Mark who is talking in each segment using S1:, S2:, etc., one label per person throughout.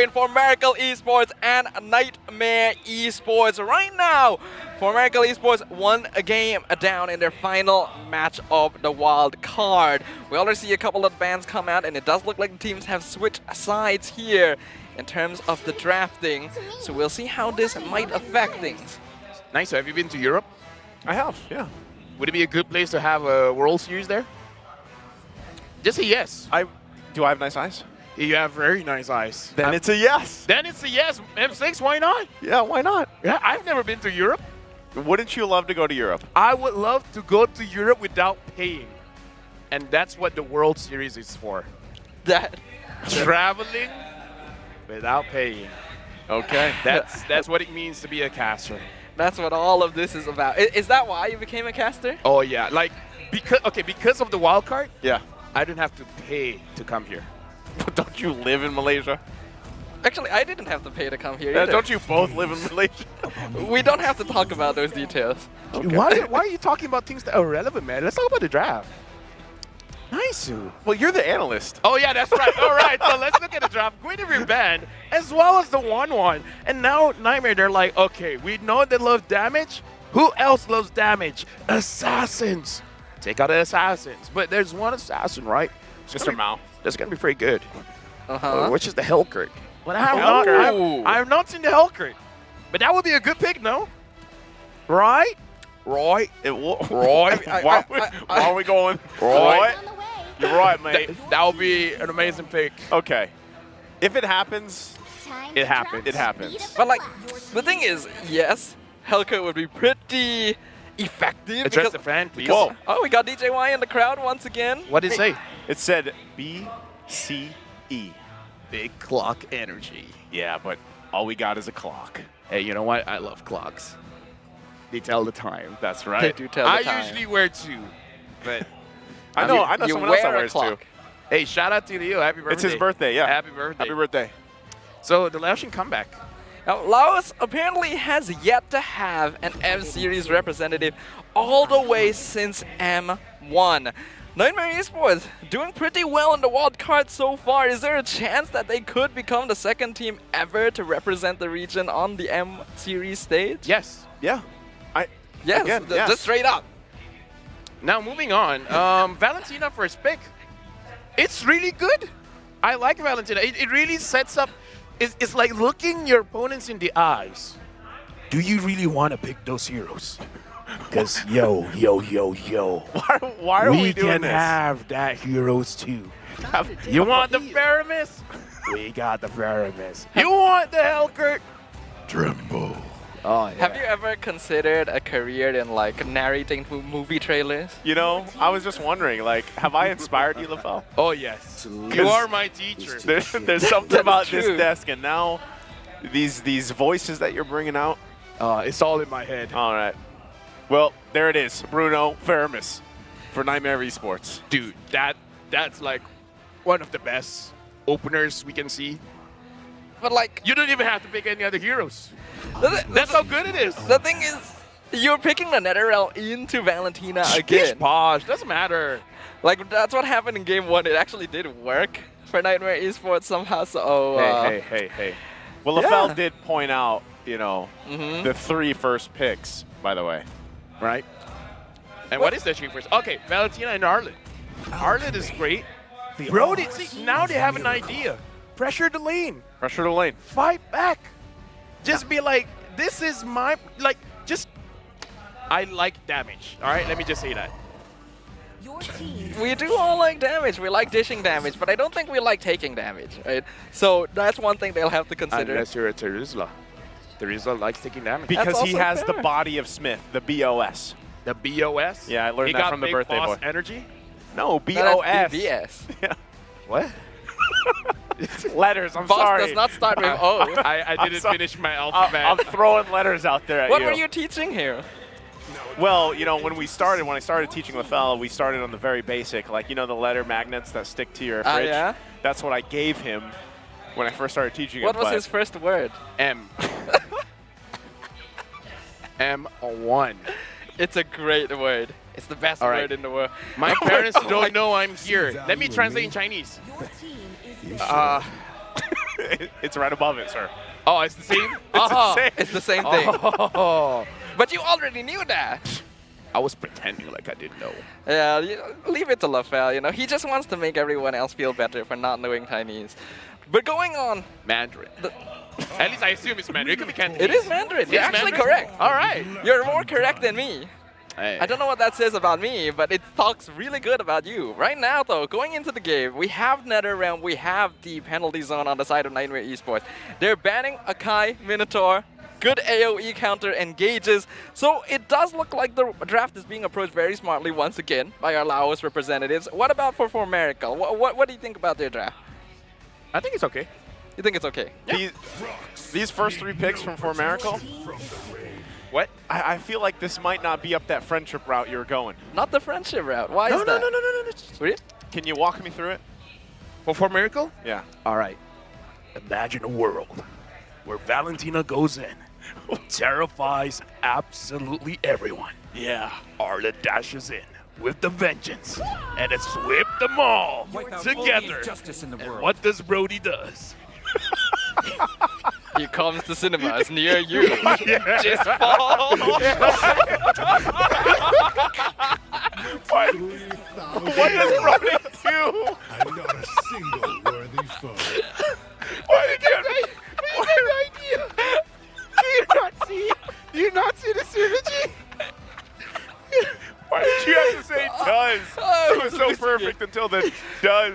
S1: between 4MERICAL Esports and NIGHTMARE Esports. Right now, 4MERICAL Esports won a game down in their final match of the wild card. We already see a couple of bans come out, and it does look like the teams have switched sides here in terms of the drafting. So we'll see how this might affect things.
S2: Nice. So have you been to Europe?
S3: I have, yeah.
S2: Would it be a good place to have a World Series there? Just say yes.
S3: Do I have nice eyes?
S2: You have very nice eyes.
S3: Then it's a yes.
S2: Then it's a yes. M6, why not?
S3: Yeah, why not?
S2: Yeah, I've never been to Europe.
S3: Wouldn't you love to go to Europe?
S2: I would love to go to Europe without paying. And that's what the World Series is for. Traveling without paying.
S3: Okay.
S2: That's what it means to be a caster.
S1: That's what all of this is about. Is that why you became a caster?
S2: Oh yeah, like because of the wild card,
S3: Yeah.
S2: I didn't have to pay to come here.
S3: But don't you live in Malaysia?
S1: Actually, I didn't have to pay to come here
S3: Yeah,
S1: either.
S3: don't you both live in Malaysia?
S1: We don't have to talk about those details.
S3: Okay.
S2: Why are you talking about things that are relevant, man? Let's talk about the draft. Nice.
S3: Well, you're the analyst.
S2: Oh yeah, that's right. All right, so let's look at the draft. Guinevere banned, as well as the 1-1. And now NIGHTMARE, they're like, okay, we know they love damage. Who else loves damage? Assassins. Take out the assassins. But there's one assassin, right?
S3: Mr. Mao.
S2: That's gonna be pretty good.
S1: Uh-huh.
S2: Which is the Hellkirk. But I have not seen the Hellkirk. But that would be a good pick, no? Right? Right?
S3: Right. Why are we going? Right. You're right, mate.
S2: That would be an amazing pick.
S3: Okay. If it happens,
S2: It happens.
S3: it happens.
S1: But like, the thing is, yes, Hellkirk would be pretty effective.
S2: Address
S1: because-
S2: the fan, please.
S3: Whoa.
S1: Oh, we got DJY in the crowd once again.
S2: What did it say?
S3: It said BCE.
S2: Big clock energy.
S3: Yeah, but all we got is a clock.
S2: Hey, you know what? I love clocks. They tell the time.
S3: That's
S1: They
S3: right.
S1: do tell the
S2: I
S1: time.
S2: usually wear two, but
S3: I know
S1: You
S3: someone else that
S1: wear a
S3: wears
S1: clock.
S3: too.
S2: hey, shout out to Leo. Happy birthday.
S3: It's his birthday, yeah.
S2: Happy birthday.
S3: Happy birthday.
S2: So the Laotian comeback.
S1: Now, Laos apparently has yet to have an M-Series representative all the way since M1. NIGHTMARE Esports doing pretty well in the wild card so far. Is there a chance that they could become the second team ever to represent the region on the M-Series stage?
S2: Yes.
S3: Yeah.
S1: Yes,
S3: Again,
S1: just straight up.
S2: Now moving on. Valentina first pick. It's really good. I like Valentina. It really sets up. It's like looking your opponents in the eyes. Do you really want to pick those heroes? Because yo.
S3: Why are we doing
S2: can
S3: this?
S2: have that heroes too. You want the Faramis? We got the Faramis. You want the Hellkirk? Tremble. Oh, yeah.
S1: Have you ever considered a career in like narrating movie trailers?
S3: You know, I was just wondering, like, have I inspired you, LaFell?
S2: Oh, yes. You are my teacher.
S3: There's something about this
S1: true.
S3: desk, and now these voices that you're bringing out.
S2: It's all in my head.
S3: All right. Well, there it is, Bruno Faramis for NIGHTMARE Esports.
S2: Dude, that's like one of the best openers we can see.
S1: But like,
S2: You don't even have to pick any other heroes.
S1: the,
S2: That's how good it is.
S1: the thing is, you're picking the NetherRealm into Valentina
S2: Pish
S1: again.
S2: posh, doesn't matter.
S1: Like, that's what happened in game 1. It actually did work for NIGHTMARE Esports somehow, so...
S3: Hey. Well,
S1: Yeah.
S3: LaFell did point out, you know,
S1: Mhm.
S3: the 3 first picks, by the way.
S2: Right? And what is that three first? Okay, Valentina and Arlen. Arlen is great. Bro, see, now they have an idea. Pressure the lane.
S3: Pressure the lane.
S2: Fight back. Just be like, this is my, like, just, I like damage. All right, let me just say that.
S1: We do all like damage. We like dishing damage, but I don't think we like taking damage, right? So that's one thing they'll have to consider.
S2: Unless you're a Terizla. Terizla likes taking damage.
S3: Because he
S1: also
S3: has the
S1: fair.
S3: body of Smith, the BOS.
S2: The BOS?
S3: Yeah, I learned
S2: he
S3: that
S2: got
S3: from the
S2: big
S3: birthday
S2: boss
S3: boy.
S2: energy?
S3: No,
S1: No, that's
S3: BOS.
S1: BBS.
S3: Yeah.
S2: What?
S3: Letters, I'm
S1: Boss
S3: sorry.
S1: does not start with O.
S2: I didn't
S3: sorry.
S2: finish my alphabet.
S3: I'm throwing letters out there at
S1: What
S3: you.
S1: were you teaching here?
S3: Well, you know, when I started teaching LaFell, we started on the very basic, like, you know, the letter magnets that stick to your fridge?
S1: Yeah?
S3: That's what I gave him when I first started teaching
S1: What
S3: him.
S1: was
S3: but
S1: his first word?
S2: M. M1.
S1: It's a great word. It's the best
S2: All right.
S1: word in the world.
S2: My parents don't know I'm here. Let me translate in Chinese.
S3: It's right above it, sir.
S2: Oh, it's the same?
S1: It's the same thing.
S2: Oh.
S1: But you already knew that.
S2: I was pretending like I didn't know.
S1: Yeah, leave it to LaFell, he just wants to make everyone else feel better for not knowing Chinese. But going on,
S2: Mandarin. At least I assume it's Mandarin. It could be Cantonese.
S1: it is Mandarin. You're
S2: It's
S1: actually
S2: Mandarin?
S1: correct.
S2: All right.
S1: You're more correct than me.
S2: Hey.
S1: I don't know what that says about me, but it talks really good about you. Right now, though, going into the game, we have NetherRealm, we have the penalty zone on the side of Nightmare Esports. They're banning Akai, Minotaur, good AoE counter engages. So it does look like the draft is being approached very smartly once again by our Laos representatives. What about for 4MERICAL? What do you think about their draft?
S2: I think it's okay.
S1: You think it's okay?
S2: Yeah.
S3: These first 3 picks from 4MERICAL,
S2: What?
S3: I feel like this might not be up that friendship route you're going.
S1: Not the friendship route. Why
S2: No,
S1: is
S2: no,
S1: that?
S2: no, no, no, no.
S1: Really?
S3: Can you walk me through it?
S2: For Miracle?
S3: Yeah.
S2: All right. Imagine a world where Valentina goes in, terrifies absolutely everyone.
S3: Yeah.
S2: Arla dashes in with the vengeance, and it's sweep them all together.
S4: Justice in the
S2: And
S4: world.
S2: what does Brody does?
S1: He comes to cinemas near you. Just fall.
S3: What does Brody do?
S5: I'm not a single worthy foe.
S3: Why did you
S2: Do you not see the synergy?
S3: Why did you have to say does?
S1: Oh,
S3: It was so perfect until the does.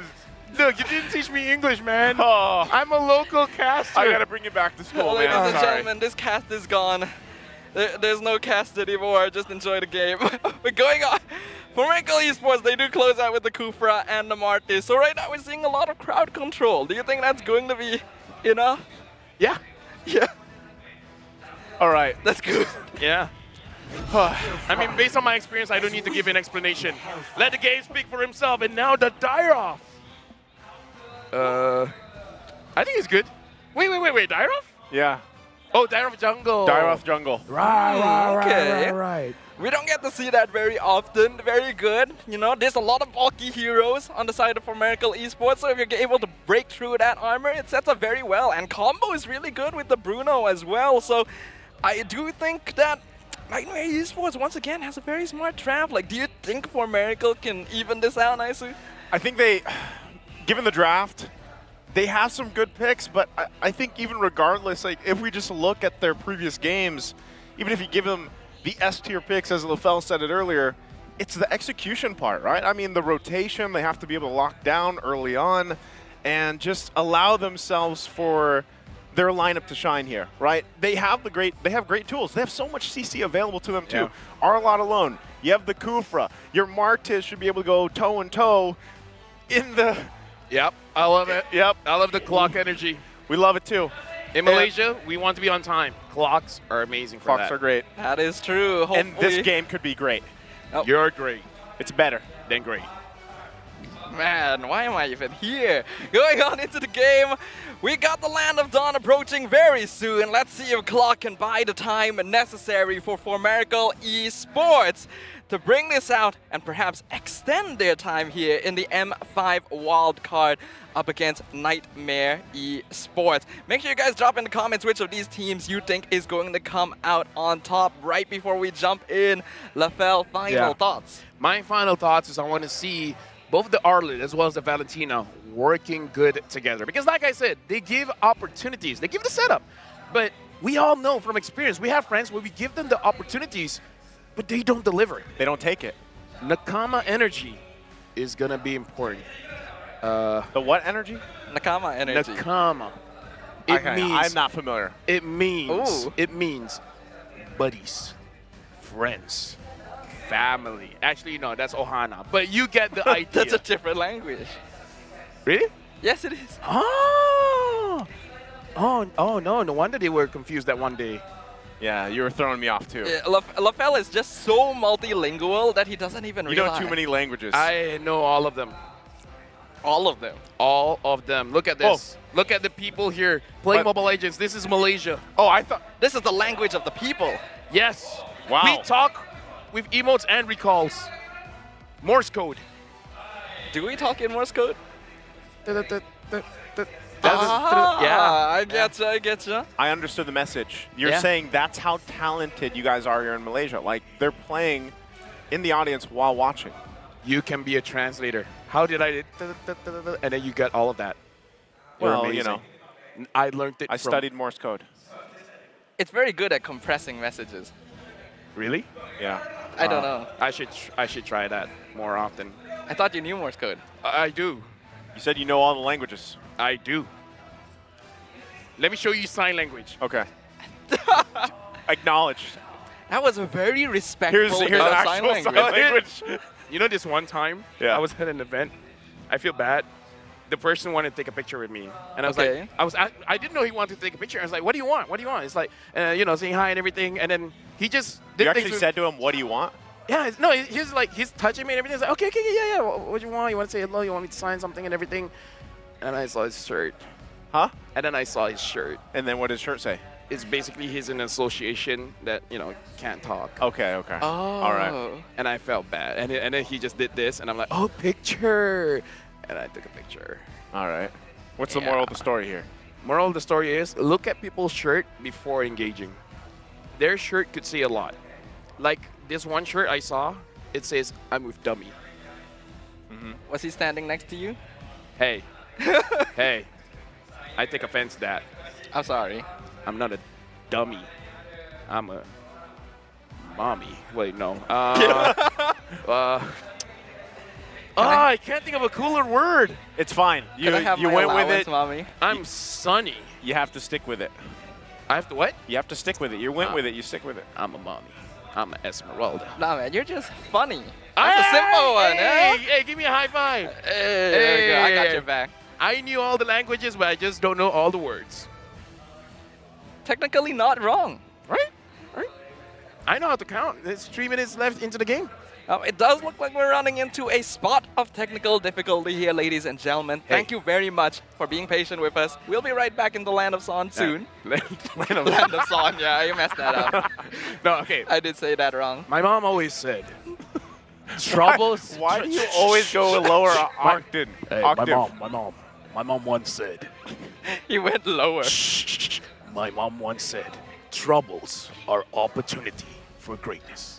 S2: Look, you didn't teach me English, man.
S3: Oh,
S2: I'm a local caster.
S3: I gotta bring you back to school,
S1: Ladies
S3: man.
S1: and
S3: Sorry.
S1: gentlemen, this cast is gone. There's no cast anymore. Just enjoy the game. But going on, for FORMERICAL Esports, they do close out with the Kufra and the Martis. So right now we're seeing a lot of crowd control. Do you think that's going to be enough?
S2: Yeah.
S1: Yeah,
S3: All right.
S1: that's good.
S2: Yeah. I mean, based on my experience, I don't need to give an explanation. Let the game speak for himself, and now the Dyrov. I think it's good. Wait, Dyrov?
S3: Yeah.
S2: Oh, Dyrov Jungle.
S3: Dyrov Jungle.
S1: Okay. We don't get to see that very often. Very good. There's a lot of bulky heroes on the side of FORMERICAL Esports, so if you're able to break through that armor, it sets up very well. And combo is really good with the Bruno as well. So I do think that NIIGHTMARE Esports once again has a very smart draft. Like, do you think FORMERICAL can even this out, Naisu?
S3: I think they, given the draft, they have some good picks, but I think even regardless, like if we just look at their previous games, even if you give them the S-tier picks, as LaFell said it earlier, it's the execution part, right? I mean, the rotation, they have to be able to lock down early on and just allow themselves for their lineup to shine here, right? They have great tools. They have so much CC available to them too. Arlot alone, you have the Kufra. Your Martis should be able to go toe and toe in the.
S2: Yep, I love it.
S3: Yep,
S2: I love the clock energy.
S3: we love it too.
S2: In Malaysia, we want to be on time. Clocks are amazing for
S3: Clocks
S2: that.
S3: are great,
S1: That is true. Hopefully.
S3: and this game could be great.
S2: You're great.
S3: It's better.
S2: Then great.
S1: Man, why am I even here? Going on into the game, we got the Land of Dawn approaching very soon. Let's see if Clock can buy the time necessary for FORMERICAL Esports to bring this out and perhaps extend their time here in the M5 wildcard up against NIIGHTMARE Esports. Make sure you guys drop in the comments which of these teams you think is going to come out on top right before we jump in. LaFell, final thoughts?
S2: My final thoughts is I want to see both the Arlet as well as the Valentina working good together. Because like I said, they give opportunities. They give the setup. But we all know from experience, we have friends where we give them the opportunities, but they don't deliver.
S3: They don't take it.
S2: Nakama energy is going to be important.
S3: The what energy?
S1: Nakama energy.
S2: Nakama. It means,
S3: I'm not familiar.
S2: It means,
S1: Ooh.
S2: it means buddies, friends, family. Actually, no, that's Ohana. But you get the idea.
S1: That's a different language.
S2: Really?
S1: Yes, it is.
S2: Oh, no wonder they were confused that one day.
S3: Yeah, you were throwing me off too.
S1: Yeah, LaFell is just so multilingual that he doesn't even
S3: You
S1: realize.
S3: know too many languages.
S2: I know all of them.
S1: All of them.
S2: All of them. Look at this. Look at the people here playing
S3: But-
S2: Mobile Legends. This is Malaysia.
S3: Oh, I thought.
S1: This is the language of the people.
S2: Yes.
S3: Wow.
S2: We talk with emotes and recalls. Morse code.
S1: Do we talk in Morse code?
S2: Yeah.
S1: I getcha, I getcha.
S3: I understood the message. You're
S2: Yeah.
S3: saying that's how talented you guys are here in Malaysia. Like, they're playing in the audience while watching.
S2: You can be a translator. How did I? And then you get all of that. You're
S3: Well,
S2: amazing.
S3: you know,
S2: I learned it.
S3: I
S2: from-
S3: studied Morse code.
S1: It's very good at compressing messages.
S2: Really?
S3: Yeah.
S1: I don't know.
S2: I should try that more often.
S1: I thought you knew Morse code.
S2: I do.
S3: You said you know all the languages.
S2: I do. Let me show you sign language.
S3: Okay. Acknowledged.
S1: That was a very respectful
S3: Here's
S1: sign
S3: actual
S1: language.
S3: sign language.
S2: You know, this one time,
S3: Yeah.
S2: I was at an event. I feel bad. The person wanted to take a picture with me, and I was
S1: Okay.
S2: like, I didn't know he wanted to take a picture. I was like, what do you want? What do you want? It's like, you know, saying hi and everything, and then he just did
S3: You
S2: things
S3: actually
S2: with-
S3: said to him, what do you want?
S2: Yeah, no, he's like, he's touching me and everything. He's like, okay, yeah. What do you want? You want to say hello? You want me to sign something and everything? And I saw his shirt.
S3: Huh?
S2: And then I saw his shirt.
S3: And then what does shirt say?
S2: It's basically he's in an association that, you know, can't talk.
S3: Okay, okay.
S1: Oh.
S3: All right.
S2: And I felt bad. And then he just did this, and I'm like, oh, picture. And I took a picture.
S3: All right. What's the moral of the story here?
S2: Moral of the story is, look at people's shirt before engaging. Their shirt could say a lot. Like this one shirt I saw, it says, I'm with dummy.
S1: Was he standing next to you?
S2: Hey, hey, I take offense to that.
S1: I'm sorry.
S2: I'm not a dummy. I'm a mommy. Wait, no. I can't think of a cooler word.
S3: It's fine. You,
S1: Can I have
S3: you
S1: my
S3: went with
S1: allowance,
S3: it.
S1: mommy?
S2: I'm sunny.
S3: You have to stick with it.
S2: I have to what?
S3: You have to stick with it. You went with it. You stick with it.
S2: I'm a mommy. I'm an Esmeralda.
S1: Nah, man, you're just funny. That's a simple one,
S2: Hey,
S1: yeah?
S2: hey, give me a high five.
S1: Hey, there you go. I got
S2: Hey.
S1: your back.
S2: I knew all the languages, but I just don't know all the words.
S1: Technically not wrong.
S2: Right? Right? I know how to count. There's 3 minutes left into the game.
S1: It does look like we're running into a spot of technical difficulty here, ladies and gentlemen.
S2: Hey.
S1: Thank you very much for being patient with us. We'll be right back in the Land of Son soon.
S2: Land
S1: Land of Son, yeah, you messed that up.
S2: No, okay.
S1: I did say that wrong.
S2: My mom always said, troubles.
S3: Why do you always go lower octave?
S4: Hey, my mom once said,
S1: He went lower.
S4: my mom once said, troubles are opportunity for greatness.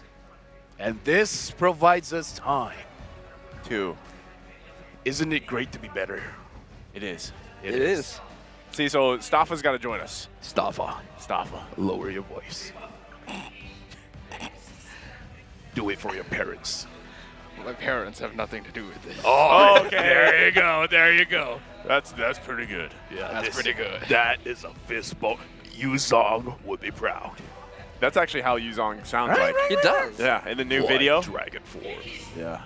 S4: And this provides us time.
S3: 2.
S4: Isn't it great to be better?
S3: It is.
S1: It is.
S3: See, so Staffa's got to join us.
S4: Staffa,
S3: Staffa.
S4: lower your voice. Do it for your parents.
S1: My parents have nothing to do with this.
S4: Oh,
S3: okay.
S4: There you go. There you go.
S3: That's pretty good.
S4: Yeah,
S1: That's pretty good.
S4: That is a fist bump. Yuzong would be proud.
S3: That's actually how Yuzong sounds like.
S1: He does.
S3: Yeah, in the new
S4: Like
S3: video.
S4: Dragon form.
S3: Yeah.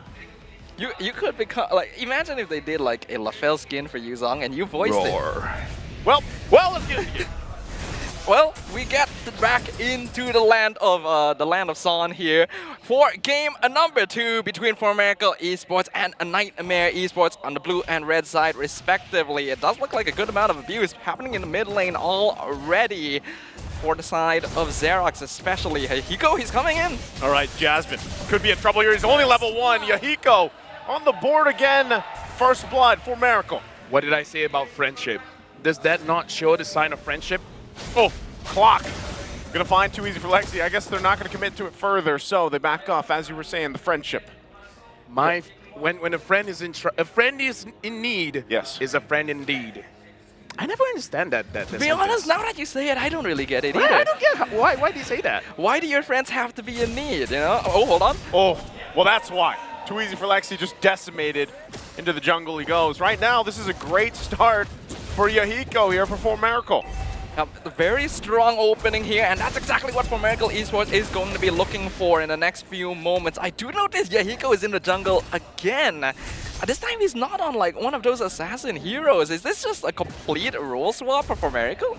S1: You could become like, imagine if they did like a LaFell skin for Yuzong and you voiced it.
S4: Roar.
S3: Well, let's get it.
S1: Well, we get back into the land of Son here for game number 2 between 4MERICAL Esports and NIIGHTMARE Esports on the blue and red side, respectively. It does look like a good amount of abuse happening in the mid lane already for the side of Xerox, especially. Hiko, he's coming in.
S3: All right, Jasmine could be in trouble here. He's only level 1. Yahiko on the board again. First blood for Miracle.
S2: What did I say about friendship? Does that not show the sign of friendship?
S3: Oh, clock. Gonna find too easy for Lexi. I guess they're not gonna commit to it further, so they back off, as you were saying, the friendship.
S2: When a friend is in need,
S3: Yes.
S2: is a friend indeed. I never understand that.
S1: To be honest, now that you say it, I don't really get it either.
S2: I don't get why do you say that?
S1: Why do your friends have to be in need, you know? Oh, hold on.
S3: Oh, well, that's why. Too easy for Lexi, just decimated. Into the jungle he goes. Right now, this is a great start for Yahiko here for 4MERICAL.
S1: A very strong opening here, and that's exactly what 4MERICAL Esports is going to be looking for in the next few moments. I do notice Yahiko is in the jungle again. This time he's not on like one of those assassin heroes. Is this just a complete role swap for 4MERICAL?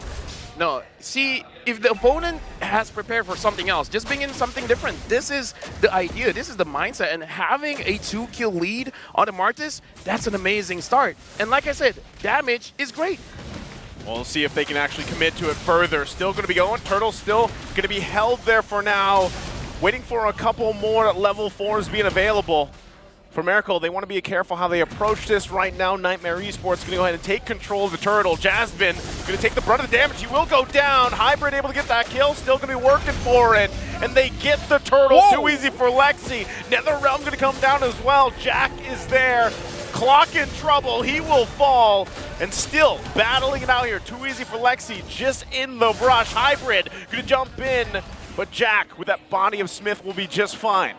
S2: No, see, if the opponent has prepared for something else, just bring in something different. This is the idea, this is the mindset, and having a 2-kill lead on the Martis, that's an amazing start. And like I said, damage is great.
S3: We'll see if they can actually commit to it further. Still going to be going. Turtle's still going to be held there for now. Waiting for a couple more level 4s being available. For Miracle, they want to be careful how they approach this right now. Nightmare Esports going to go ahead and take control of the turtle. Jasmine going to take the brunt of the damage. He will go down. Hybrid able to get that kill. Still going to be working for it. And they get the turtle.
S1: Whoa.
S3: Too easy for Lexi. NetherRealm going to come down as well. Jack is there. Clock in trouble. He will fall. And still battling it out here. Too easy for Lexi. Just in the brush. Hybrid going to jump in. But Jack, with that body of Smith, will be just fine.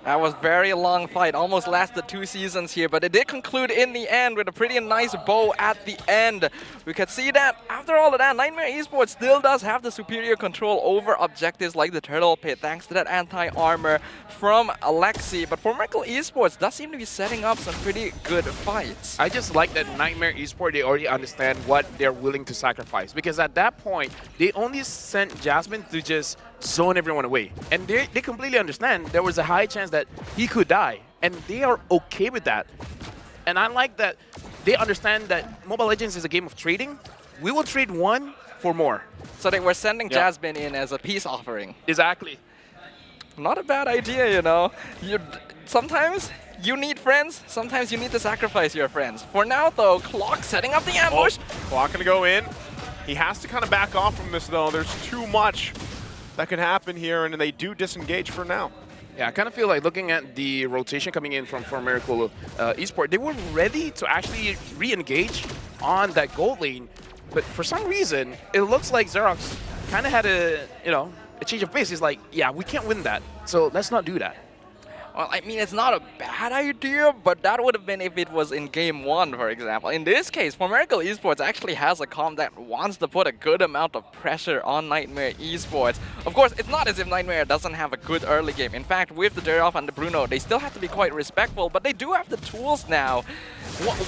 S1: That was very long fight, almost lasted 2 seasons here, but it did conclude in the end with a pretty nice bow at the end. We could see that after all of that, Nightmare Esports still does have the superior control over objectives like the Turtle Pit, thanks to that anti-armor from Alexi. But 4MERICAL Esports does seem to be setting up some pretty good fights.
S2: I just like that Nightmare Esports, they already understand what they're willing to sacrifice. Because at that point, they only sent Jasmine to just zone everyone away. And they completely understand there was a high chance that he could die. And they are okay with that. And I like that they understand that Mobile Legends is a game of trading. We will trade one for more.
S1: So they were sending Jasmine in as a peace offering.
S2: Exactly.
S1: Not a bad idea, you know. Sometimes you need friends, sometimes you need to sacrifice your friends. For now, though, Clock setting up the ambush.
S3: Clock going to go in. He has to kind of back off from this, though. There's too much that could happen here, and they do disengage for now.
S2: Yeah, I kind of feel like looking at the rotation coming in from 4MERICAL Esports, they were ready to actually re-engage on that gold lane. But for some reason, it looks like Xerox kind of had a change of pace. He's like, yeah, we can't win that, so let's not do that.
S1: Well, I mean, it's not a bad idea, but that would have been if it was in Game 1, for example. In this case, 4MERICAL Esports actually has a comp that wants to put a good amount of pressure on Nightmare Esports. Of course, it's not as if Nightmare doesn't have a good early game. In fact, with the Durov and the Bruno, they still have to be quite respectful, but they do have the tools now.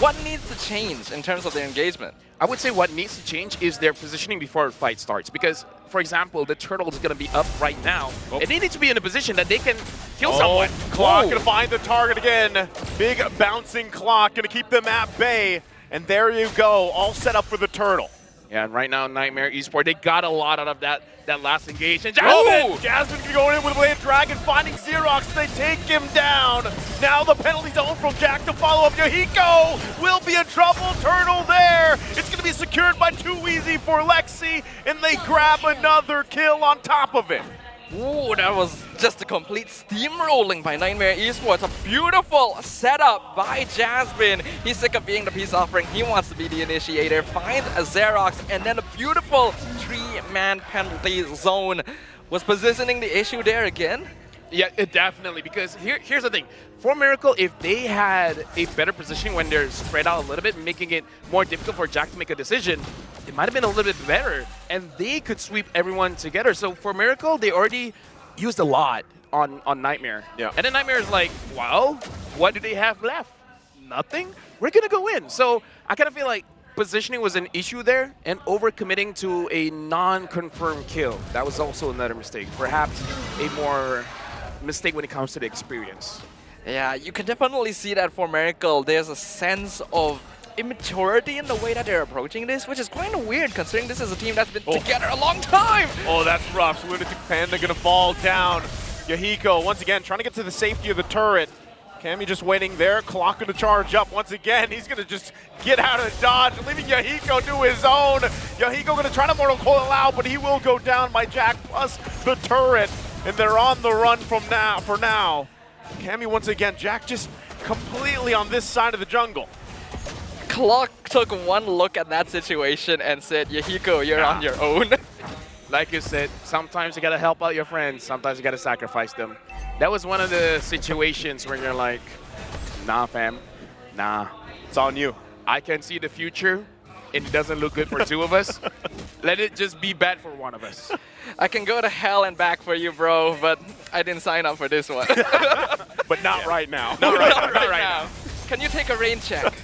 S1: What needs to change in terms of their engagement?
S2: I would say what needs to change is their positioning before a fight starts. Because, for example, the turtle is going to be up right now. And they need to be in a position that they can kill someone.
S3: Clock going to find the target again. Big bouncing Clock going to keep them at bay. And there you go, all set up for the turtle.
S2: Yeah, and right now, Nightmare Esports, they got a lot out of that last engagement.
S3: Jasmine going in with Blade Dragon, finding Xerox. They take him down. Now the penalty zone from Jack to follow up. Yahiko will be in trouble. Turtle there. It's going to be secured by Too Easy for Lexi, and they grab another kill on top of it.
S1: Ooh, that was just a complete steamrolling by Nightmare Esports. A beautiful setup by Jasmine. He's sick of being the peace offering. He wants to be the initiator. Finds a Xerox, and then a beautiful 3-man penalty zone. Was positioning the issue there again?
S2: Yeah, definitely. Because here's the thing. 4MERICAL, if they had a better positioning when they're spread out a little bit, making it more difficult for Jack to make a decision, it might have been a little bit better, and they could sweep everyone together. So 4MERICAL, they already used a lot on Nightmare.
S3: Yeah.
S2: And then Nightmare is like, well, what do they have left? Nothing? We're going to go in. So I kind of feel like positioning was an issue there, and overcommitting to a non-confirmed kill. That was also another mistake. Perhaps a more mistake when it comes to the experience.
S1: Yeah, you can definitely see that for 4MERICAL. There's a sense of immaturity in the way that they're approaching this, which is kind of weird considering this is a team that's been together a long time.
S3: Oh, that's rough. Lunatic Panda going to fall down. Yahiko, once again, trying to get to the safety of the turret. Cammy just waiting there. Clock going to charge up once again. He's going to just get out of dodge, leaving Yahiko to his own. Yahiko going to try to Mortal Coil out, but he will go down by Jack plus the turret. And they're on the run for now. Cammy once again, Jack just completely on this side of the jungle.
S1: Clock took one look at that situation and said, Yahiko, you're on your own.
S2: Like you said, sometimes you gotta help out your friends, sometimes you gotta sacrifice them. That was one of the situations where you're like, nah fam, nah.
S3: It's on you.
S2: I can see the future, and it doesn't look good for two of us. Let it just be bad for one of us.
S1: I can go to hell and back for you, bro, but I didn't sign up for this one.
S3: But not right now.
S1: Not right now. Can you take a rain check?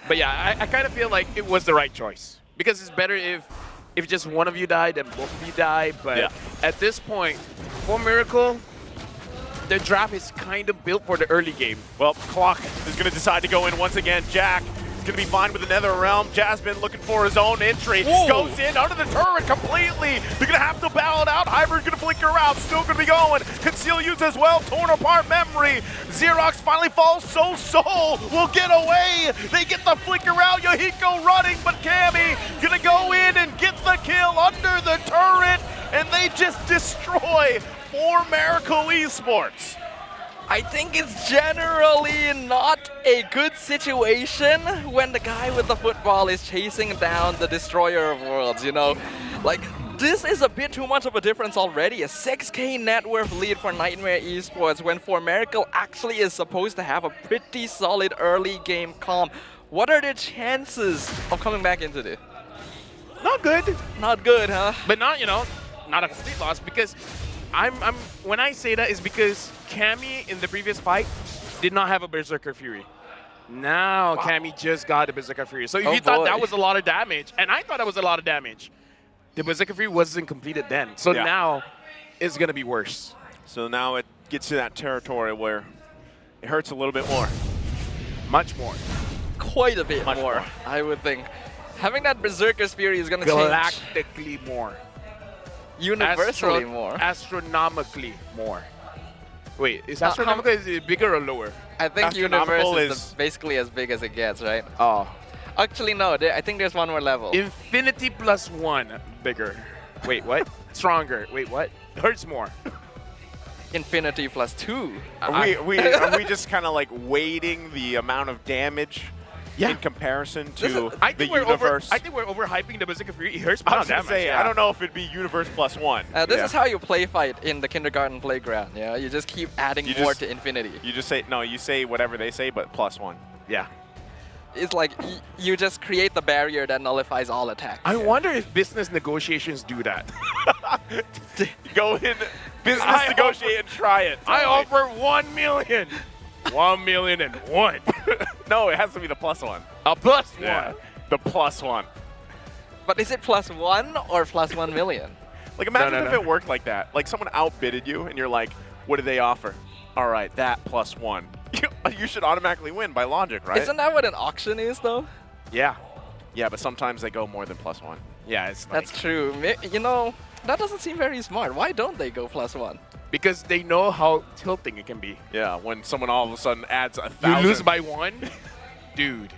S2: But yeah, I kind of feel like it was the right choice. Because it's better if just one of you died than both of you die. But at this point, 4MERICAL, the draft is kind of built for the early game.
S3: Well, Clock is going to decide to go in once again. Jack Gonna be fine with the Nether Realm. Jasmine looking for his own entry.
S1: Whoa.
S3: Goes in under the turret completely. They're gonna have to battle it out. Hybrid gonna flicker out. Still gonna be going. Conceal use as well. Torn apart memory. Xerox finally falls. So Soul will get away. They get the flicker out. Yohiko running, but Cammy gonna go in and get the kill under the turret. And they just destroy 4MERICAL Esports.
S1: I think it's generally not a good situation when the guy with the football is chasing down the destroyer of worlds, you know? Like, this is a bit too much of a difference already. A 6K net worth lead for NIIGHTMARE Esports when 4MERICAL actually is supposed to have a pretty solid early game comp. What are the chances of coming back into this?
S2: Not good.
S1: Not good, huh?
S2: But not, you know, not a complete loss because when I say that is because Cammy in the previous fight did not have a Berserker Fury. Now Cammy just got a Berserker Fury. So if you thought that was a lot of damage, and I thought that was a lot of damage, the Berserker Fury wasn't completed then. So now it's gonna be worse.
S3: So now it gets to that territory where it hurts a little bit more.
S2: Much more.
S1: Quite a bit
S3: Much more.
S1: I would think. Having that Berserker's Fury is gonna change
S2: Galactically more.
S1: universally more.
S2: Astronomically more. Wait, is astronomical is it bigger or lower?
S1: I think
S3: Astronomical
S1: universe is basically as big as it gets, right?
S2: Oh.
S1: Actually, no. I think there's one more level.
S2: Infinity plus 1 bigger. Wait, what? Stronger. Wait, what? Hurts more.
S1: Infinity plus 2.
S3: Are we just kind of like weighting the amount of damage in comparison to
S2: I
S3: the
S2: think we're
S3: universe?
S2: I think we're overhyping the Berserker Fury. It hurts
S3: I
S2: more
S3: was gonna
S2: damage.
S3: say, I don't know if it'd be universe plus 1.
S1: This is how you play fight in the kindergarten playground. Yeah, you just keep adding more to infinity.
S3: You just say, no, you say whatever they say, but plus 1.
S2: Yeah.
S1: It's like you just create the barrier that nullifies all attacks.
S2: I wonder if business negotiations do that.
S3: Go in, business negotiate and try it.
S2: I offer 1 million. 1,000,001.
S3: No, it has to be the plus 1.
S2: A plus 1.
S3: Yeah, the plus 1.
S1: But is it plus 1 or plus 1 million?
S3: Like imagine
S2: No,
S3: if
S2: no.
S3: it worked like that. Like someone outbidded you and you're like, what do they offer? All right, that plus 1. You should automatically win by logic, right?
S1: Isn't that what an auction is, though?
S2: Yeah.
S3: Yeah, but sometimes they go more than plus 1.
S2: Yeah, it's like,
S1: That's true. You know, that doesn't seem very smart. Why don't they go plus 1?
S2: because they know how tilting it can be.
S3: Yeah, when someone all of a sudden adds 1,000.
S2: You lose by 1, dude.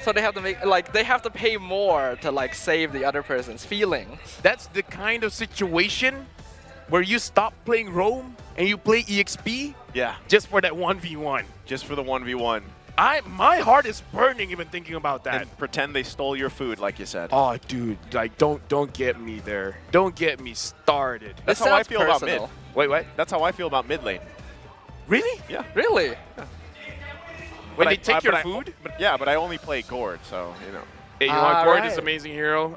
S1: So they have to make they have to pay more to like save the other person's feelings.
S2: That's the kind of situation where you stop playing Rome and you play EXP
S3: Yeah,
S2: just for that 1v1.
S3: just for the 1v1.
S2: My heart is burning even thinking about that.
S3: And pretend they stole your food, like you said.
S2: Oh, dude, like don't get me there. Don't get me started.
S3: That's
S1: This
S3: how I
S1: sounds
S3: feel about
S1: personal.
S3: mid.
S2: Wait, what?
S3: That's how I feel about mid lane.
S2: Really?
S3: Yeah.
S1: Really?
S2: When
S3: But
S2: they take your
S3: but
S2: food?
S3: Yeah, but I only play Gord, so, you know.
S2: Hey, you know what? Gord is
S1: Alright.
S2: an amazing hero.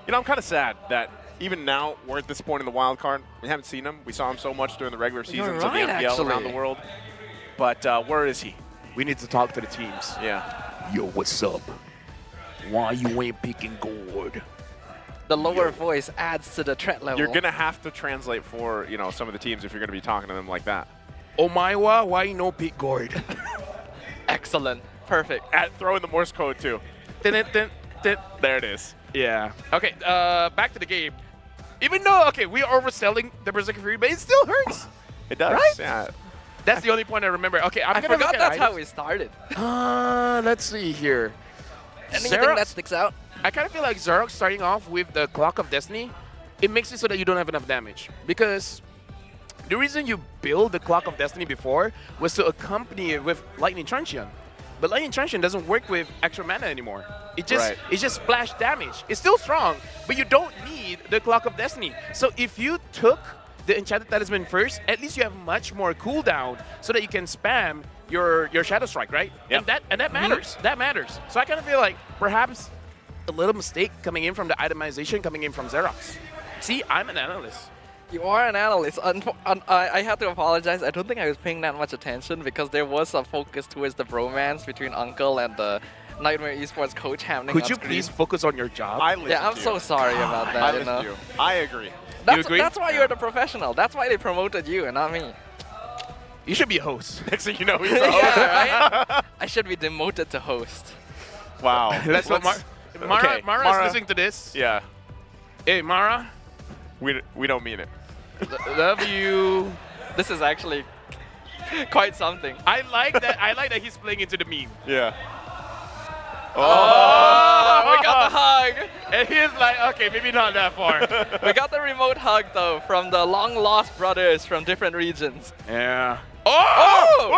S3: You know, I'm kind of sad that even now, we're at this point in the wild card. We haven't seen him. We saw him so much during the regular seasons of the
S1: right,
S3: MPL around
S1: actually.
S3: the world. But where is he?
S2: we need to talk to the teams.
S3: Yeah.
S4: Yo, what's up? Why you ain't picking Gord?
S1: The lower voice adds to the threat level.
S3: You're going to have to translate for, you know, some of the teams if you're going to be talking to them like that.
S2: Omaiwa, why you no pick Gord?
S1: Excellent. Perfect.
S3: Throw in the Morse code, too. There it is.
S2: Yeah. Okay, back to the game. Even though, okay, we are overselling the Berserker Fury, but it still hurts.
S3: It does.
S2: Right?
S3: Yeah.
S2: That's the only point I remember. Okay, I'm
S1: I
S2: gonna
S1: forgot
S2: look at
S1: that's how
S2: items.
S1: we started.
S2: Let's see here.
S1: Anything
S2: Xerox-
S1: that sticks out?
S2: I kind of feel like Xerox starting off with the Clock of Destiny, it makes it so that you don't have enough damage. Because the reason you build the Clock of Destiny before was to accompany it with Lightning Truncheon. But Lightning Truncheon doesn't work with extra mana anymore. It just splash damage. It's still strong, but you don't need the Clock of Destiny. So if you took the Enchanted Talisman first, at least you have much more cooldown so that you can spam your Shadow Strike, right?
S3: Yep.
S2: And that matters. That matters. So I kind of feel like perhaps a little mistake coming in from the itemization coming in from Xerox. See, I'm an analyst.
S1: You are an analyst. I have to apologize. I don't think I was paying that much attention because there was a focus towards the bromance between Uncle and the NIIGHTMARE Esports coach happening
S2: Could
S1: on
S2: you
S1: screen.
S2: please focus on your job?
S3: I listen
S1: Yeah, I'm
S3: to
S1: so
S3: you.
S1: sorry about
S3: I
S1: that. You
S3: listen
S1: know,
S3: to you. I agree.
S2: agree?
S1: that's why you're the professional. That's why they promoted you and not me.
S2: You should be a host.
S3: Next thing you know, he's a host.
S1: Yeah, right? I should be demoted to host.
S3: Wow.
S2: Let's hope Mara,
S3: okay,
S2: Mara's
S3: Mara.
S2: listening to this.
S3: Yeah.
S2: Hey, Mara,
S3: We don't mean it.
S2: love you.
S1: This is actually quite something.
S2: I like that. I like that he's playing into the meme.
S3: Yeah.
S1: Oh, we got the hug.
S2: And he's like, okay, maybe not that far.
S1: We got the remote hug though from the long lost brothers from different regions.
S2: Yeah.
S1: Oh!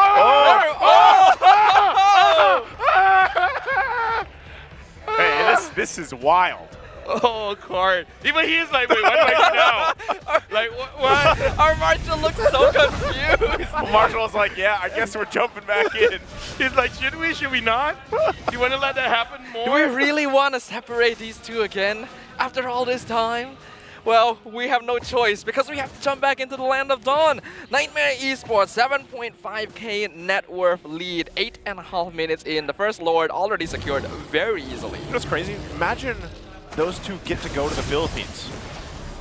S3: Hey, this is wild.
S2: Oh, Card. Even he's like, wait, what do I do now? Like, what?
S1: Our Marshall looks so confused.
S3: Marshall's like, yeah, I guess we're jumping back in.
S2: He's like, should we? Should we not? Do you want to let that happen more?
S1: Do we really want to separate these two again after all this time? Well, we have no choice because we have to jump back into the land of dawn. Nightmare Esports, 7.5k net worth lead, 8.5 minutes in. The first Lord already secured very easily.
S3: You know what's crazy? Imagine those two get to go to the Philippines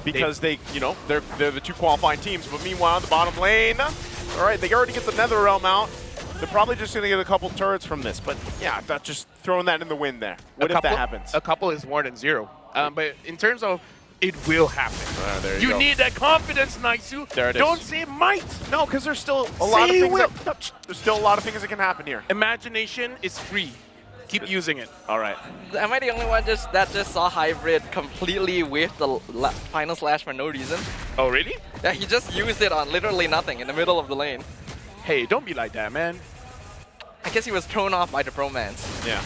S3: because they're the two qualifying teams. But meanwhile, in the bottom lane, all right, they already get the Nether Realm out. They're probably just going to get a couple turrets from this. But yeah, that's just throwing that in the wind there. What if that happens?
S2: A couple is more than zero. But in terms of it will happen.
S3: There
S2: You
S3: go.
S2: need that confidence, Naisu.
S3: There it is.
S2: Don't say might.
S3: No, because there's still a lot of
S2: Say
S3: things.
S2: will.
S3: There's still a lot of things that can happen here.
S2: Imagination is free. Keep using it.
S3: All right.
S1: Am I the only one that just saw Hybrid completely with the final slash for no reason?
S2: Oh, really?
S1: Yeah, he just used it on literally nothing in the middle of the lane.
S2: Hey, don't be like that, man.
S1: I guess he was thrown off by the bromance.
S3: Yeah.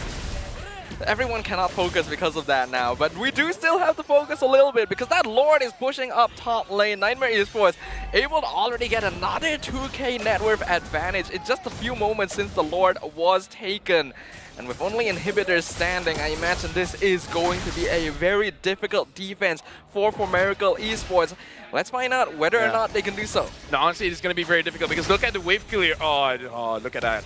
S1: Everyone cannot focus because of that now, but we do still have to focus a little bit because that Lord is pushing up top lane. Nightmare Esports able to already get another 2k net worth advantage in just a few moments since the Lord was taken. And with only inhibitors standing, I imagine this is going to be a very difficult defense for MERICAL Esports. Let's find out whether or not they can do so.
S2: No, honestly, it's going to be very difficult because look at the wave kill here. Oh, look at that.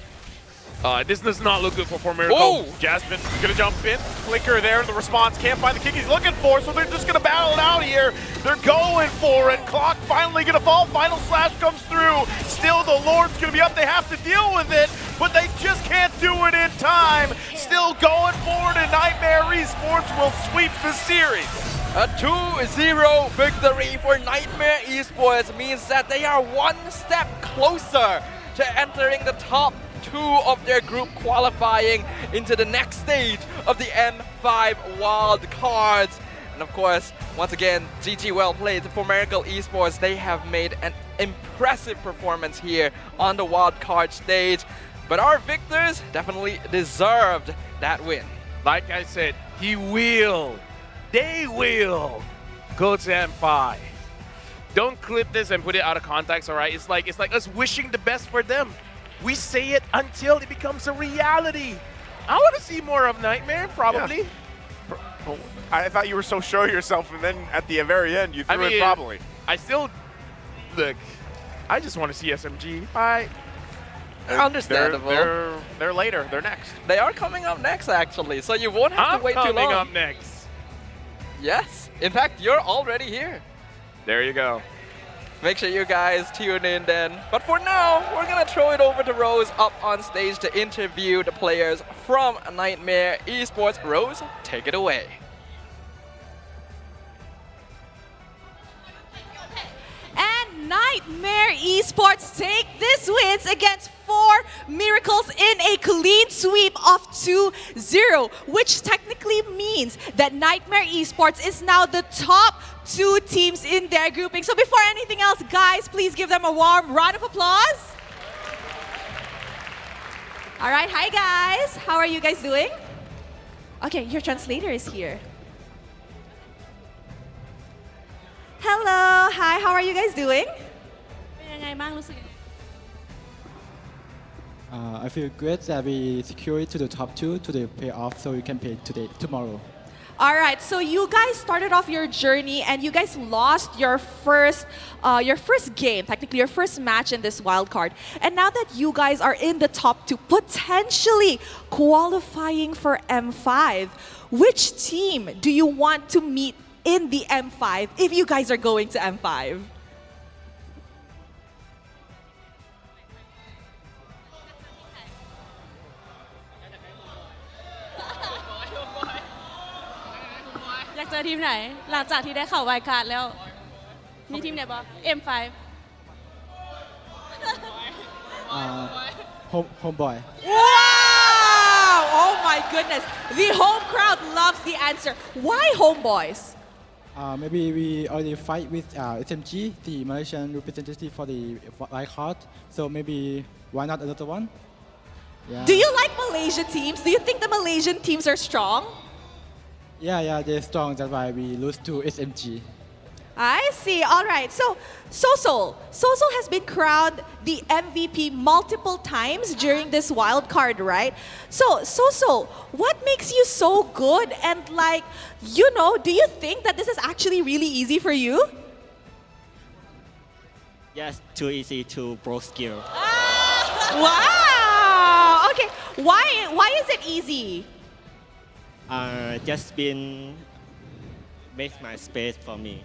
S2: This does not look good for MERICAL.
S3: Oh! Jasmine gonna jump in. Flicker there. The response can't find the kick he's looking for, so they're just gonna battle it out here. They're going for it. Clock finally gonna fall. Final slash comes through. Still, the Lord's gonna be up. They have to deal with it, but they just can't do it in time. Still going forward, and Nightmare Esports will sweep the series.
S1: A 2-0 victory for Nightmare Esports means that they are one step closer to entering the top 2 of their group, qualifying into the next stage of the M5 wild cards. And of course, once again, GG well played for MERICAL Esports. They have made an impressive performance here on the wild card stage. But our victors definitely deserved that win.
S2: Like I said, they will go to M5. Don't clip this and put it out of context, all right? It's like us wishing the best for them. We say it until it becomes a reality. I want to see more of Nightmare, probably.
S3: Yeah. I thought you were so sure of yourself, and then at the very end, you threw it probably.
S2: I still, look, I just want to see SMG.
S1: Understandable.
S3: They're later. They're next.
S1: They are coming up next, actually, so you won't have to wait too long.
S2: I'm coming up next.
S1: Yes. In fact, you're already here.
S2: There you go.
S1: Make sure you guys tune in then. But for now, we're gonna throw it over to Rose up on stage to interview the players from Nightmare Esports. Rose, take it away.
S6: And Nightmare Esports take this wins against 4MERICALs in a clean sweep of 2-0, which technically means that Nightmare Esports is now the top 2 teams in their grouping. So before anything else, guys, please give them a warm round of applause. All right, hi guys. How are you guys doing? Okay, your translator is here. Hello, hi, how are you guys doing?
S7: I feel good that we secured to the top 2 to the playoff, so we can play tomorrow.
S6: All right, so you guys started off your journey and you guys lost your first game, technically your first match in this wild card. And now that you guys are in the top 2, potentially qualifying for M5, which team do you want to meet in the M5 if you guys are going to M5?
S8: จอทีมไหน หลังจากที่ได้เข้าไวล์การ์ดแล้ว มีทีมไหนบ้าง M5
S7: Homeboy.
S6: Wow! Oh my goodness. The home crowd loves the answer. Why homeboys?
S7: Maybe we already fight with SMG, the Malaysian representative for the wild card. So maybe why not another one? Yeah.
S6: Do you like Malaysian teams? Do you think the Malaysian teams are strong?
S7: Yeah, they're strong. That's why we lose to SMG.
S6: I see. All right. So, Soso has been crowned the MVP multiple times during this wild card, right? So, Soso, what makes you so good? And like, do you think that this is actually really easy for you?
S9: Yes, too easy to pro skill.
S6: Wow. Okay. Why is it easy?
S9: Just been make my space for me.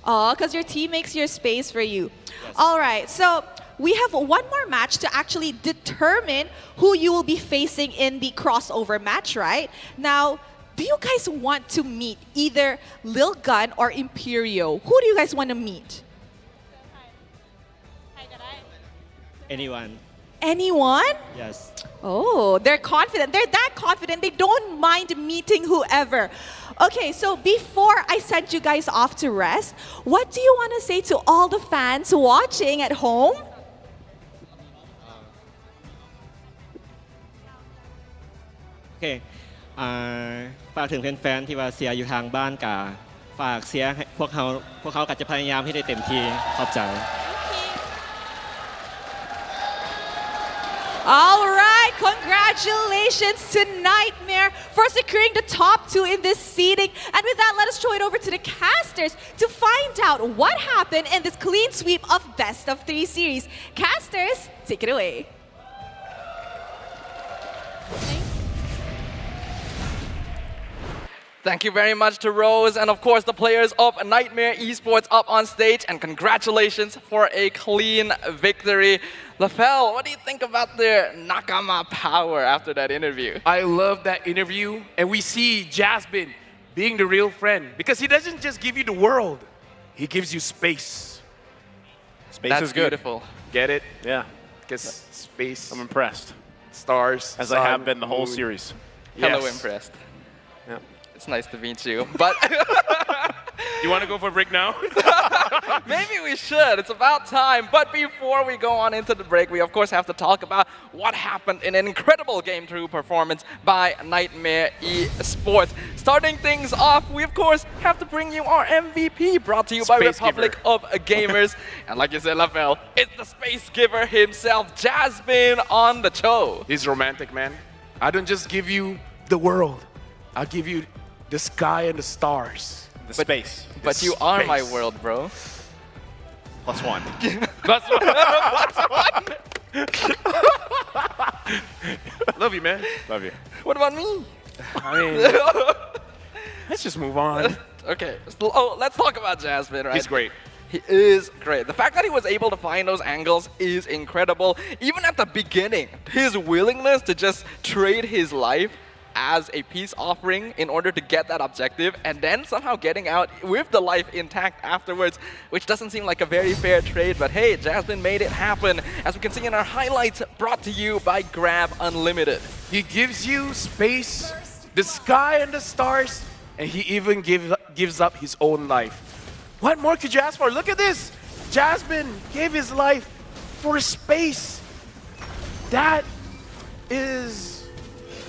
S6: Oh, because your team makes your space for you. Yes. All right, so we have one more match to actually determine who you will be facing in the crossover match, right? Now, do you guys want to meet either Lil Gun or Imperio? Who do you guys want to meet?
S9: Anyone?
S6: Anyone?
S9: Yes.
S6: Oh, they're confident. They're that confident. They don't mind meeting whoever. Okay, so before I send you guys off to rest, what do you want to say to all the fans watching at home?
S9: Okay. ฝากถึงแฟนๆที่ว่าเสียอยู่ทางบ้านกาฝากเสียให้พวกเขาก็จะพยายามให้ได้เต็มที่ขอบใจ
S6: All right, congratulations to Nightmare for securing the top 2 in this seeding. And with that, let us throw it over to the casters to find out what happened in this clean sweep of Best of 3 series. Casters, take it away.
S1: Thank you very much to Rose and of course the players of NIIGHTMARE Esports up on stage, and congratulations for a clean victory. LaFell, what do you think about their Nakama power after that interview?
S2: I love that interview, and we see Jasmine being the real friend because he doesn't just give you the world, he gives you space.
S3: Space
S1: That's
S3: is good.
S1: beautiful.
S2: Get it?
S3: Yeah.
S2: Because space,
S3: I'm impressed.
S2: stars,
S3: As
S2: sun,
S3: I have been the whole
S2: moon.
S3: series.
S1: Hello,
S2: Yes.
S1: impressed.
S3: Yeah.
S1: It's nice to meet you, but
S2: You want to go for a break now?
S1: maybe we should. It's about time. But before we go on into the break, we of course have to talk about what happened in an incredible Game 2 performance by NIIGHTMARE Esports. Starting things off, we of course have to bring you our MVP, brought to you by
S2: Space
S1: Republic
S2: Giver.
S1: of Gamers. And like you said, LaFell, it's the space giver himself, Jasmine, on the show.
S2: He's romantic, man. I don't just give you the world. I'll give you the sky and the stars.
S3: The space.
S1: But you are my
S2: space.
S1: world, bro.
S3: +1.
S2: That's Love you, man.
S3: Love you.
S1: What about me?
S2: I mean, let's just move on.
S1: Okay, so, let's talk about Jasmine, right?
S2: He's great.
S1: He is great. The fact that he was able to find those angles is incredible. Even at the beginning, his willingness to just trade his life as a peace offering in order to get that objective, and then somehow getting out with the life intact afterwards, which doesn't seem like a very fair trade, but hey, Jasmine made it happen, as we can see in our highlights brought to you by Grab Unlimited.
S2: He gives you space, the sky and the stars, and he even gives up his own life. What more could you ask for? Look at this. Jasmine gave his life for space. That is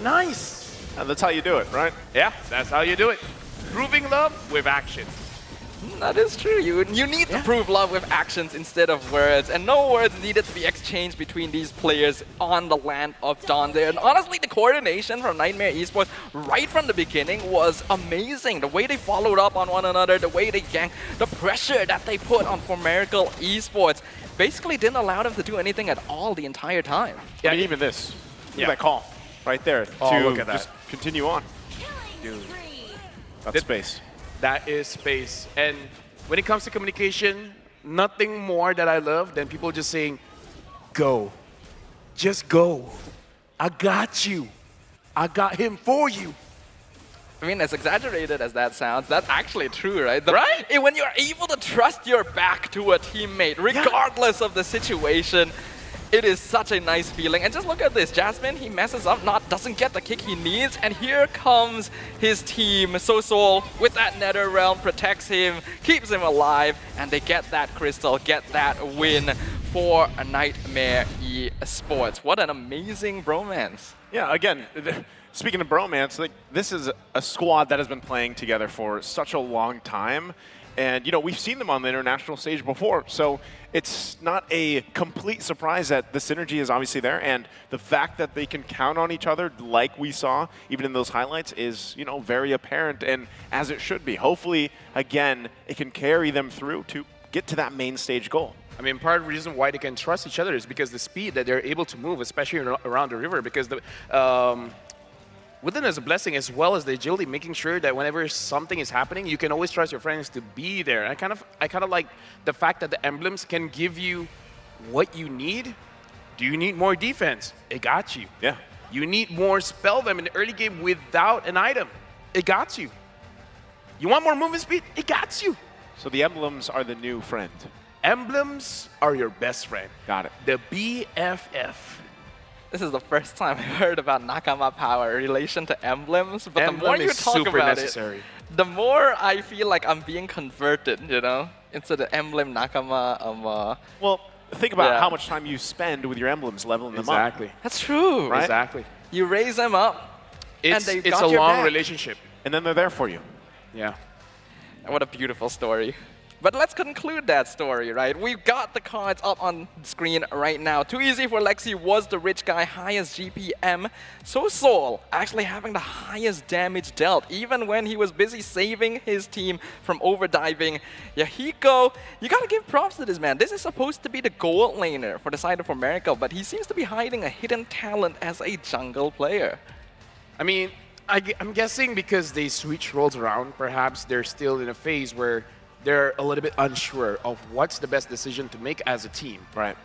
S2: nice.
S3: And that's how you do it, right?
S2: Yeah, that's how you do it. Proving love with action.
S1: That is true. You need to prove love with actions instead of words, and no words needed to be exchanged between these players on the land of Dawn there. And honestly, the coordination from NIIGHTMARE Esports right from the beginning was amazing. The way they followed up on one another, the way they ganked, the pressure that they put on 4MERICAL Esports basically didn't allow them to do anything at all the entire time.
S3: Yeah, I mean, even this. Look
S2: Yeah.
S3: at that call right there.
S2: Oh,
S3: to
S2: look at that.
S3: just continue on.
S2: Dude,
S3: That's space.
S2: that is space. And when it comes to communication, nothing more that I love than people just saying, go. Just go. I got you. I got him for you.
S1: I mean, as exaggerated as that sounds, that's actually true, right?
S2: Right?
S1: When you're able to trust your back to a teammate, regardless of the situation, it is such a nice feeling. And just look at this. Jasmine, he messes up, doesn't get the kick he needs, and here comes his team. Soul with that Nether Realm protects him, keeps him alive, and they get that crystal, get that win for a Nightmare eSports. What an amazing bromance.
S3: Yeah, again, speaking of bromance, like, this is a squad that has been playing together for such a long time. And, you know, we've seen them on the international stage before, so it's not a complete surprise that the synergy is obviously there. And the fact that they can count on each other like we saw, even in those highlights, is, you know, very apparent, and as it should be. Hopefully, again, it can carry them through to get to that main stage goal.
S2: I mean, part of the reason why they can trust each other is because the speed that they're able to move, especially around the river, because the within as a blessing, as well as the agility, making sure that whenever something is happening, you can always trust your friends to be there. And I kind of like the fact that the emblems can give you what you need. Do you need more defense? It got you.
S3: Yeah.
S2: You need more spell them in the early game without an item. It got you. You want more movement speed? It got you.
S3: So the emblems are the new friend.
S2: Emblems are your best friend.
S3: Got it.
S2: The BFF.
S1: This is the first time I heard about Nakama power in relation to emblems, but
S2: Emblem
S1: the more you
S2: is
S1: talk
S2: super
S1: about
S2: necessary.
S1: it, the more I feel like I'm being converted, you know, into the emblem Nakama.
S3: Well, think about
S1: Yeah.
S3: how much time you spend with your emblems leveling them up.
S2: Exactly.
S1: That's true.
S3: Right?
S2: Exactly.
S1: You raise them up,
S2: It's
S1: they
S2: it's
S1: got
S2: a
S1: your
S2: long
S1: back.
S2: relationship.
S3: And then they're there for you.
S2: Yeah.
S1: What a beautiful story. But let's conclude that story, right? We've got the cards up on screen right now. Too easy for Lexi was the rich guy, highest GPM. So Soul actually having the highest damage dealt, even when he was busy saving his team from overdiving. Yahiko, you gotta give props to this man. This is supposed to be the gold laner for the side of 4MERICAL, but he seems to be hiding a hidden talent as a jungle player.
S2: I mean, I'm guessing because they switch roles around, perhaps they're still in a phase where they're a little bit unsure of what's the best decision to make as a team.
S3: Right.